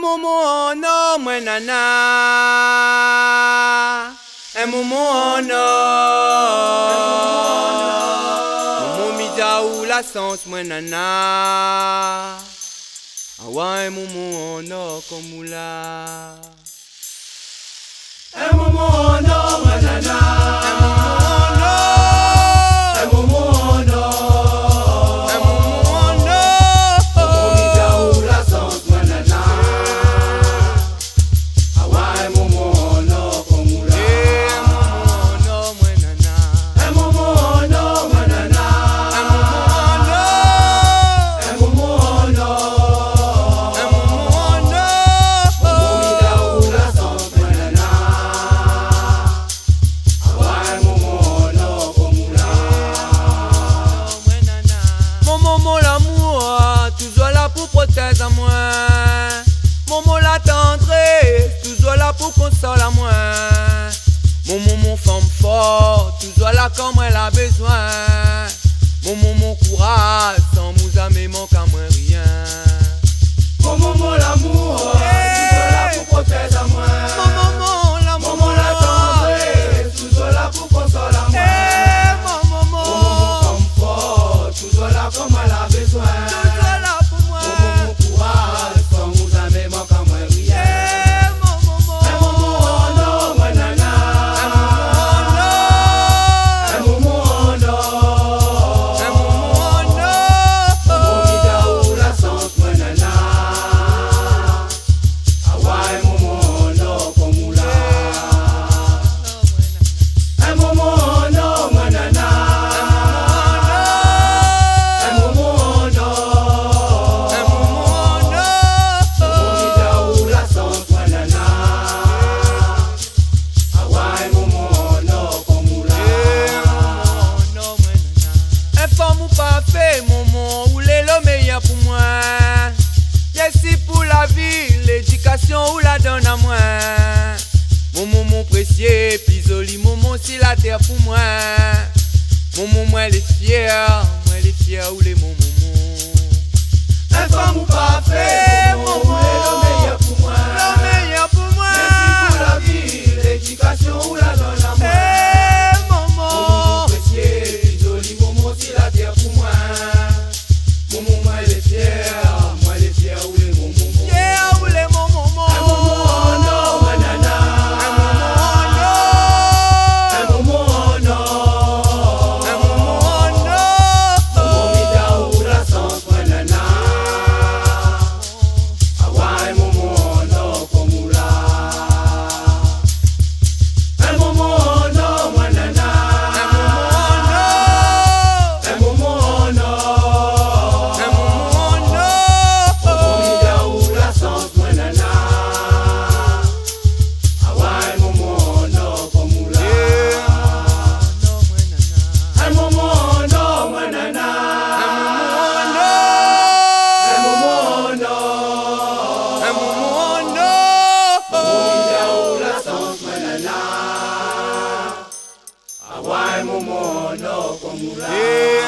momo no mwenana. Momo no. Momo mida ou la sens mwenana. Awa momo no komula. Momo no mwenana. À moi, Momo la tendresse, toujours là pour consoler à moi. Mon femme fort, toujours là quand moi elle a besoin. Mon courage, sans vous amis manque à moi rien. Mon l'amour, toujours là pour protéger à moi. Mon la tendresse, toujours là pour consoler à moi. Mon femme fort, toujours là quand moi elle a besoin. Pour moi, merci pour la vie, l'éducation ou la donne à moi. Mon précieux, puis joli, si la terre pour moi. Moi les fiers ou les mon. Un femme ou pas fait, ou le meilleur pour moi. Le meilleur pour moi. Merci pour la vie, l'éducation ou la donne à moi. Mon précieux, puis joli, si la terre pour moi. Moi les fiers ou les momos. Yeah, ou les momos. Un momo no, manana. Un momo no. Un momo no. Momo mida ou la sens manana. Awa un momo no komula. Un momo no, manana. Un momo no. Momo no komula.